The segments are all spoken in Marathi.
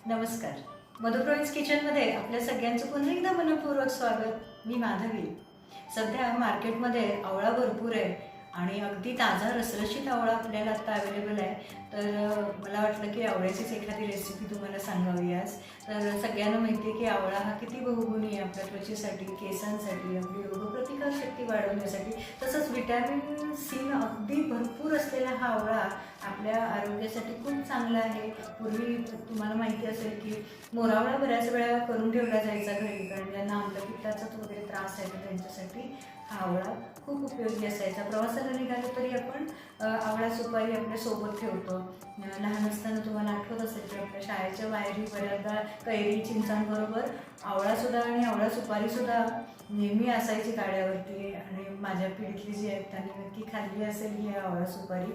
नमस्कार. मधुप्रोइन्स किचनमध्ये आपल्या सगळ्यांचं पुन्हा एकदा मनपूर्वक स्वागत. मी माधवी. सध्या मार्केटमध्ये आवळा भरपूर आहे आणि अगदी ताजा रसरशीत आवळा आपल्याला आता अवेलेबल आहे. तर मला वाटलं की आवळ्याचीच एखादी रेसिपी तुम्हाला सांगावी आज. तर सगळ्यांना माहिती आहे की आवळा हा किती बहुगुणी आहे आपल्या त्वचेसाठी, केसांसाठी, आपली रोगप्रतिकारशक्ती वाढवण्यासाठी. तसंच व्हिटॅमिन सी अगदी भरपूर असलेला हा आवळा आपल्या आरोग्यासाठी खूप चांगला आहे. पूर्वी तुम्हाला माहिती असेल की मोरावळा बऱ्याच वेळा करून ठेवला जायचा घरी, कारण ज्यांना आम्लपित्ताचा वगैरे त्रास आहे तर त्यांच्यासाठी हा आवळा खूप उपयोगी असायचा. प्रवासाला निघालो तरी आपण आवळा सुपारी आपल्या सोबत ठेवतो. लहान असताना तुम्हाला आठवत असेल की आपल्या शाळेच्या बाहेरही बऱ्याचदा कैरी चिंचांबरोबर आवळासुद्धा आणि आवळा सुपारीसुद्धा नेहमी असायची गाड्यावरती. आणि माझ्या पिढीतली जी आहेत त्यांनी नक्की खाल्ली असेल ही आवळा सुपारी.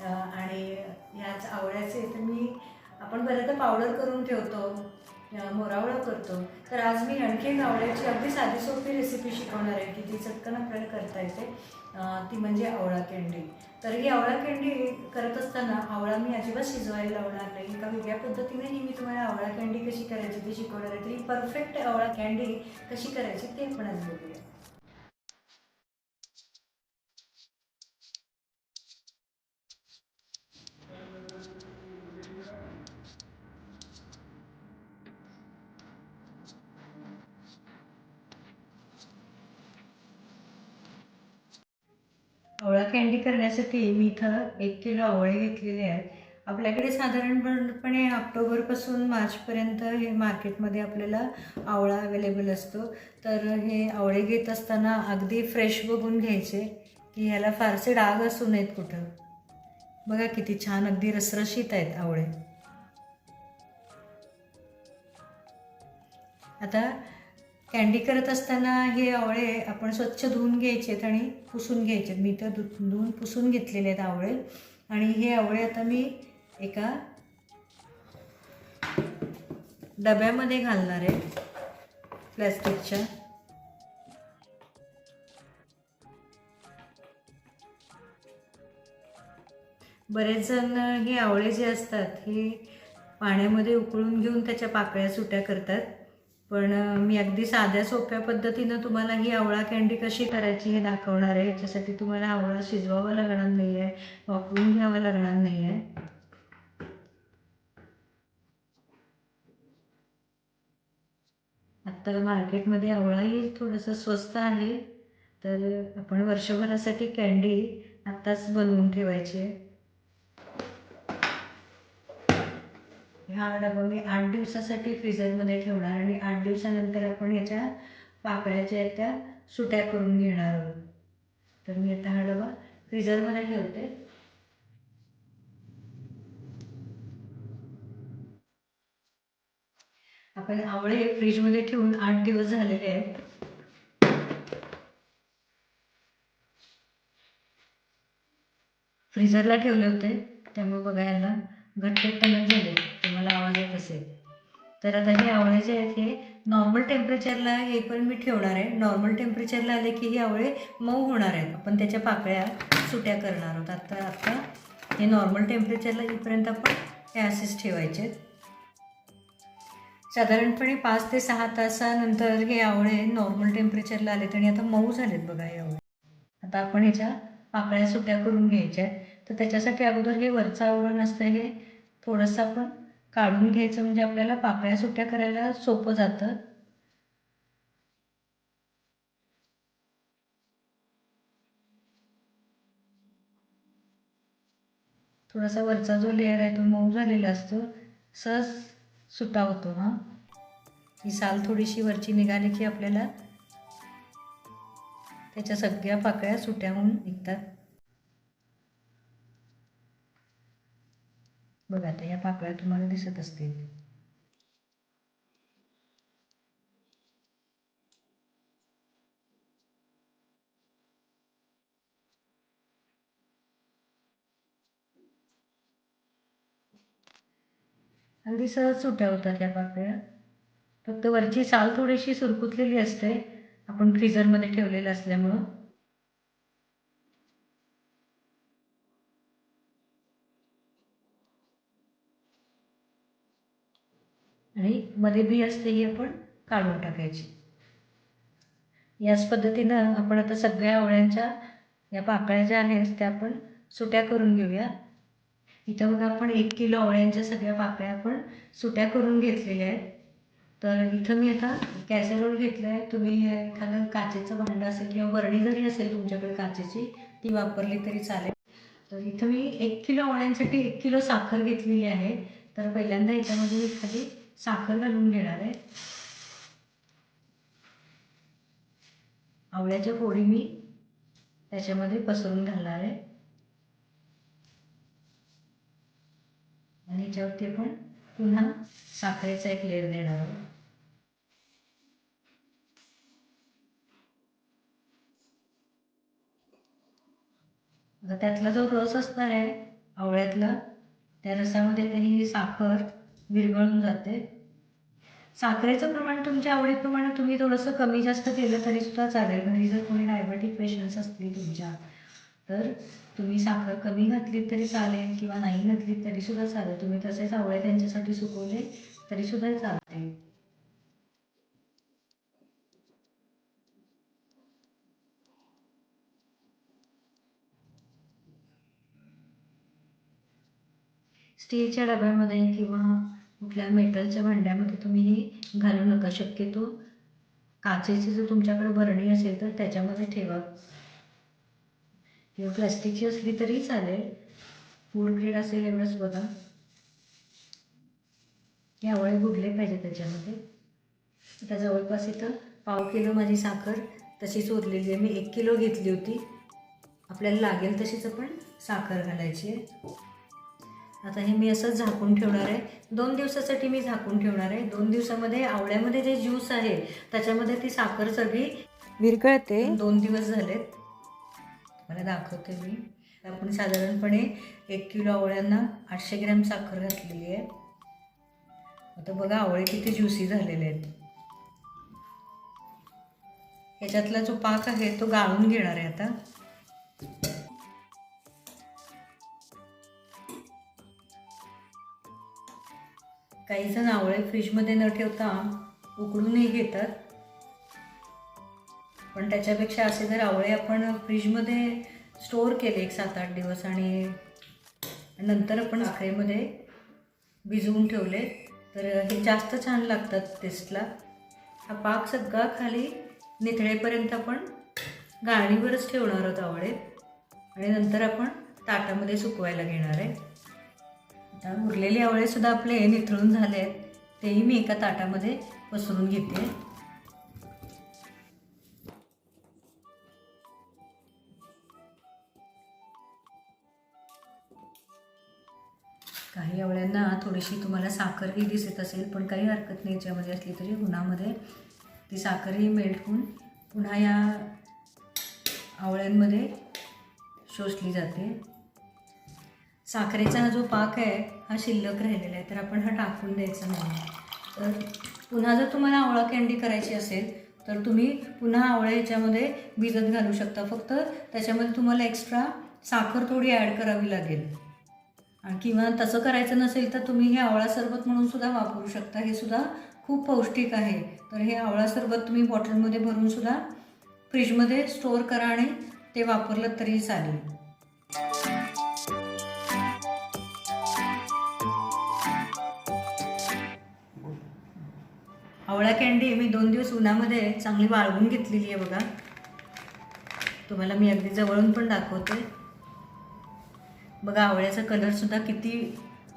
आणि ह्याच आवळ्याचे तर आपण बऱ्याचदा पावडर करून ठेवतो, मोरावळा करतो. तर आज मी आणखी एक आवळ्याची अगदी साधी सोपी रेसिपी शिकवणार आहे की ती चटकन आपल्याला करता येते. ती म्हणजे आवळा कँडी. तर ही आवळा कँडी करत असताना आवळा मी अजिबात शिजवायला लावणार नाही. एका वेगळ्या पद्धतीनेही मी तुम्हाला आवळा कँडी कशी करायची ती शिकवणार आहे. तरी परफेक्ट आवळा कँडी कशी करायची ते आपण आज बघूया. आवळा कँडी करण्यासाठी मी इथं 1 किलो आवळे घेतलेले आहेत. आपल्याकडे साधारणपणे ऑक्टोबरपासून मार्चपर्यंत हे मार्केटमध्ये आपल्याला आवळा अवेलेबल असतो. तर हे आवळे घेत असताना अगदी फ्रेश बघून घ्यायचे की ह्याला फारसे डाग असू नयेत कुठं. बघा किती छान अगदी रसरशीत आहेत आवळे. आता कँडी करत असताना हे आवळे आपण स्वच्छ धुवून घ्यायचेत आणि पुसून घ्यायचेत. मी तर धुवून पुसून घेतलेले आहेत आवळे. आणि हे आवळे आता मी एका डब्यामध्ये घालणार आहे प्लॅस्टिकच्या. बरेच जण हे आवळे जे असतात हे पाण्यामध्ये उकळून घेऊन त्याच्या पाकळ्या सुट्या करतात. पण मी अगदी साध्या सोप्या पद्धतीनं तुम्हाला ही आवळा कँडी कशी करायची हे दाखवणार आहे. याच्यासाठी तुम्हाला आवळा शिजवावा लागणार नाही आहे, वापरून घ्यावा लागणार नाही आहे. आत्ता मार्केटमध्ये आवळाही थोडंसं स्वस्त आहे. तर आपण वर्षभरासाठी कँडी आत्ताच बनवून ठेवायची आहे. हा डबा मी 8 दिवसासाठी फ्रीझरमध्ये ठेवणार आणि 8 दिवसानंतर आपण याच्या पाकळ्या ज्या आहेत त्या सुट्या करून घेणार आहोत. तर मी आता हा डबा फ्रीझरमध्ये ठेवते. आपण आवळे फ्रीजमध्ये ठेवून 8 दिवस झालेले आहेत. फ्रीझरला ठेवले होते त्यामुळे बघायला घट्टपणा झाले, तुम्हाला आवाज येत असेल. तर आता हे आवळे जे आहेत हे नॉर्मल टेम्परेचरला हे पण मी ठेवणार आहे. नॉर्मल टेम्परेचरला आले की हे आवळे मऊ होणार आहेत. आपण त्याच्या पाकळ्या सुट्या करणार आहोत. आता हे नॉर्मल टेम्परेचरला येईपर्यंत आपण हे असेच ठेवायचे. साधारणपणे 5 ते 6 तासानंतर हे आवळे नॉर्मल टेम्परेचरला आलेत आणि आता मऊ झालेत बघा हे आवळे. आता आपण ह्याच्या पाकळ्या सुट्या करून घ्यायच्या आहेत. तर त्याच्यासाठी अगोदर हे वरचं आवळं नसतं हे थोडंसं आपण काढून घ्यायचं, म्हणजे आपल्याला पाकळ्या सुट्या करायला सोपं जातं. थोडासा वरचा जो लेअर आहे तो मऊ झालेला असतो, सहज सुटा होतो. ही साल थोडीशी वरची निघाली की आपल्याला त्याच्या सगळ्या पाकळ्या सुट्या होऊन निघतात. बघा आता या पाकळ्या तुम्हाला दिसत असतील. अगदी सहज सुट्या होतात या पाकळ्या. फक्त वरची साल थोडीशी सुरकुतलेली असते आपण फ्रीझरमध्ये ठेवलेलं असल्यामुळं. आणि मध्ये बी असते ही आपण काढून टाकायची. याच पद्धतीनं आपण आता सगळ्या आवळ्यांच्या या पाकळ्या ज्या आहेत त्या आपण सुट्या करून घेऊया. इथं बघा आपण 1 किलो आवळ्यांच्या सगळ्या पाकळ्या आपण सुट्या करून घेतलेल्या आहेत. तर इथं मी आता कॅसेरोल घेतलं आहे. तुम्ही एखादं काचेचं भांडं असेल किंवा बरणी जरी असेल तुमच्याकडे काचेची ती वापरली तरी चालेल. तर इथं मी 1 किलो आवळ्यांसाठी 1 किलो साखर घेतलेली आहे. तर पहिल्यांदा याच्यामध्ये मी खाली साखर घालून घेणार आहे. आवळ्याच्या फोडी मी त्याच्यामध्ये पसरून घालणार आहे आणि याच्यावरती आपण पुन्हा साखरेचा एक लेयर देणार आहोत. आता त्यातला जो रस असणार आहे आवळ्यातला त्या रसामध्ये ही साखर विरघळून जाते. साखरेचं प्रमाण तुमच्या आवडीप्रमाणे तुम्ही थोडंसं कमी जास्त केलं तरीसुद्धा चालेल. घरी जर कोणी डायबेटिक पेशंट्स असतील तुमच्या तर तुम्ही साखर कमी घातली तरी चालेल किंवा नाही घातली तरीसुद्धा चालेल. तुम्ही तसेच आवळे त्यांच्यासाठी सुकवले तरीसुद्धा चालते. स्टीलच्या डब्यामध्ये किंवा कुठल्या मेटलच्या भांड्यामध्ये तुम्ही हे घालू नका. शक्यतो काचेची जर तुमच्याकडे बरणी असेल तर त्याच्यामध्ये ठेवा किंवा प्लास्टिकची असली तरी चालेल. फूड ग्रेड असेल एवढंच बघा. हे आवळे बुडले पाहिजे त्याच्यामध्ये. आता जवळपास इथं 1/2 किलो माझी साखर तशीच उरलेली आहे. मी 1 किलो घेतली होती. आपल्याला लागेल तशीच आपण साखर घालायची आहे. आता हे मी असंच झाकून ठेवणार आहे. 2 दिवसासाठी मी झाकून ठेवणार आहे. 2 दिवसामध्ये आवळ्यामध्ये जे ज्यूस आहे त्याच्यामध्ये ती साखर सगळी विरघळते. 2 दिवस झालेत. मला दाखवते मी. आपण साधारणपणे 1 किलो आवळ्यांना 800 ग्रॅम साखर घातलेली आहे. आता बघा आवळे किती ज्युसी झालेले आहेत. ह्याच्यातला जो पाक आहे तो गाळून घेणार आहे आता. काही जण आवळे फ्रीजमध्ये न ठेवता उकडूनही घेतात. पण त्याच्यापेक्षा असे जर आवळे आपण फ्रीजमध्ये स्टोअर केले 7-8 दिवस आणि नंतर आपण साखरेमध्ये भिजवून ठेवले तर हे जास्त छान लागतात टेस्टला. हा पाक सगळा खाली निथळेपर्यंत आपण गाळणीवरच ठेवणार आहोत आवळे आणि नंतर आपण ताटामध्ये सुकवायला घेणार आहे. आता उरलेले आवळेसुद्धा आपले निथळून झाले आहेत. तेही मी एका ताटामध्ये पसरून घेते. काही आवळ्यांना थोडीशी तुम्हाला साखरही दिसत असेल पण काही हरकत नाही. याच्यामध्ये असली तरी उन्हामध्ये ती साखरही मेल्ट होऊन पुन्हा या आवळ्यांमध्ये शोषली जाते. साखरेचा हा जो पाक आहे हा शिल्लक राहिलेला आहे तर आपण हा टाकून द्यायचा नाही. तर पुन्हा जर तुम्हाला आवळा कँडी करायची असेल तर तुम्ही पुन्हा आवळे ह्याच्यामध्ये भिजत घालू शकता. फक्त त्याच्यामध्ये तुम्हाला एक्स्ट्रा साखर थोडी ॲड करावी लागेल. किंवा तसं करायचं नसेल तर तुम्ही हे आवळा सरबत म्हणून सुद्धा वापरू शकता. हे सुद्धा खूप पौष्टिक आहे. तर हे आवळा सरबत तुम्ही बॉटलमध्ये भरून सुद्धा फ्रीजमध्ये स्टोअर करा आणि ते वापरलं तरी चालेल. आवळा कँडी मी 2 दिवस उन्हामध्ये चांगली वाळवून घेतलेली आहे बघा. तुम्हाला मी अगदी जवळून पण दाखवते. बघा आवळ्याचा कलरसुद्धा किती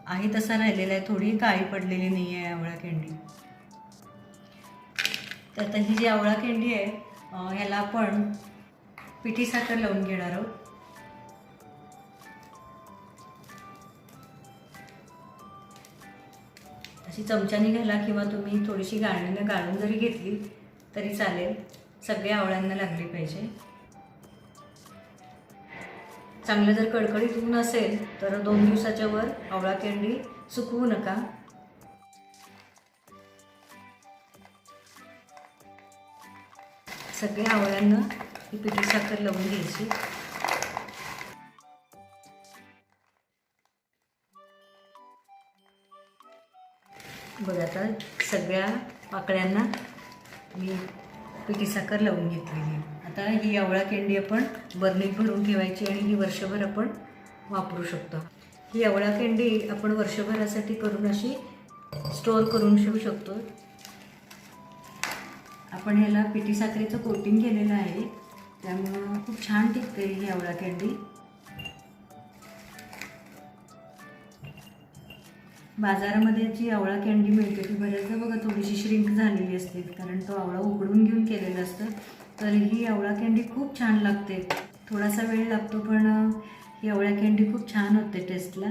आहे तसा राहिलेला आहे. थोडी काळी पडलेली नाही आहे आवळा कँडी. तर आता ही जी आवळा कँडी आहे ह्याला आपण पिठी साखर लावून घेणार आहोत. अशी चमच्याने घाला किंवा तुम्ही थोडीशी गाळणीनं गाळून जरी घेतली तरी चालेल. सगळ्या आवळ्यांना लागली पाहिजे. चांगलं जर कडकडीत ऊन असेल तर 2 दिवसाच्या वर आवळा कँडी सुकवू नका. सगळ्या आवळ्यांना ही पिठी साखर लावून घ्यायची. बघा आता सगळ्या पाकळ्यांना मी पिठी साखर लावून घेतलेली. आता ही आवळा कँडी आपण बरणीत भरून ठेवायची आणि ही वर्षभर आपण वापरू शकतो. ही आवळा कँडी आपण वर्षभरासाठी करून अशी स्टोअर करून ठेवू शकतो. आपण ह्याला पिठी साखरेचं कोटिंग केलेलं आहे, त्यामुळं खूप छान टिकते ही आवळा कँडी. बाजारामध्ये जी आवळा कँडी मिळते ती बऱ्याचदा बघा थोडीशी श्रिंक झालेली असते, कारण तो आवळा उकडून घेऊन केलेला असतं. तर ही आवळा कँडी खूप छान लागते. थोडासा वेळ लागतो, पण ही आवळा कँडी खूप छान होते टेस्टला.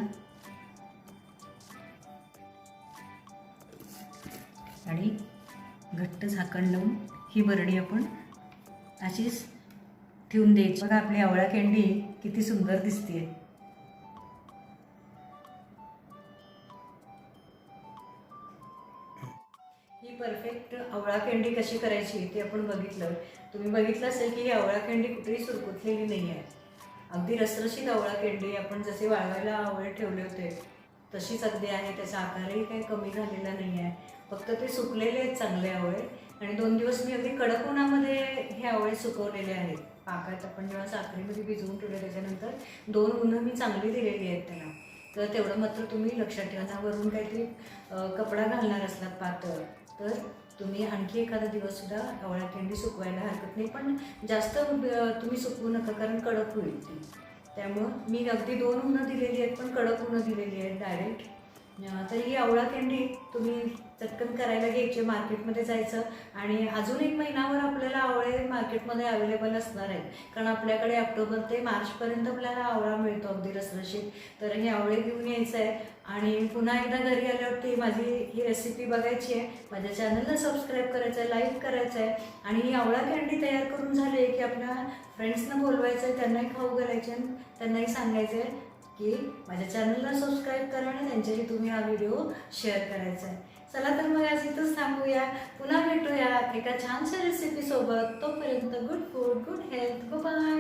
आणि घट्ट झाकण लावून ही बरणी आपण अशीच ठेवून द्यायची. बघा आपली आवळा कँडी किती सुंदर दिसते. ही परफेक्ट आवळा कँडी कशी करायची ते आपण बघितलं. तुम्ही बघितलं असेल की ही आवळा कँडी कुठेही सुरकुतलेली नाही आहे. अगदी रसरशीत आवळा कँडी आपण जसे वाळवायला आवळे ठेवले होते तशीच अगदी आहे. त्याचा आकारही काही कमी झालेला नाही आहे, फक्त ते सुकलेले आहेत चांगले आवळे. आणि 2 दिवस मी अगदी कडक उन्हामध्ये हे आवळे सुकवलेले आहेत. पाकात आपण जेव्हा साखरेमध्ये भिजवून ठेवले त्याच्यानंतर 2 उन्हं मी चांगली दिलेली आहेत त्याला. तर तेवढं मात्र तुम्ही लक्षात ठेवा. त्यावरून काहीतरी कपडा घालणार असलात पातळ तर तुम्ही आणखी एखादा दिवससुद्धा आवळा कँडी सुकवायला हरकत नाही, पण जास्त तुम्ही सुकवू नका कारण कडक होईल ती. त्यामुळं मी अगदी 2 उन्हं दिलेली आहेत, पण कडक उन्हं दिलेली आहेत डायरेक्ट. तर ही आवळा कँडी तुम्ही चटकन करायला घ्यायची, मार्केटमध्ये जायचं आणि अजून 1 महिनाभर आपल्याला आवळे मार्केटमध्ये अवेलेबल असणार आहेत, कारण आपल्याकडे ऑक्टोबर ते मार्चपर्यंत आपल्याला आवळा मिळतो अगदी रसरशीत. तर हे आवळे घेऊन यायचं आहे आणि पुन्हा एकदा घरी आल्यावरती माझी ही रेसिपी बघायची आहे. माझ्या चॅनलला सबस्क्राईब करायचं आहे, लाईक करायचं आहे आणि ही आवळा कँडी तयार करून झाली की आपल्या फ्रेंड्सना बोलवायचं आहे, त्यांनाही खाऊ घालायचे आणि त्यांनाही सांगायचं आहे की माझ्या चॅनलला सबस्क्राईब करा आणि त्यांच्याशी तुम्ही हा व्हिडिओ शेअर करायचा आहे. चला तर मग आज इथंच थांबूया. पुन्हा भेटूया एका छानशा रेसिपीसोबत. तोपर्यंत good food, good health. Bye.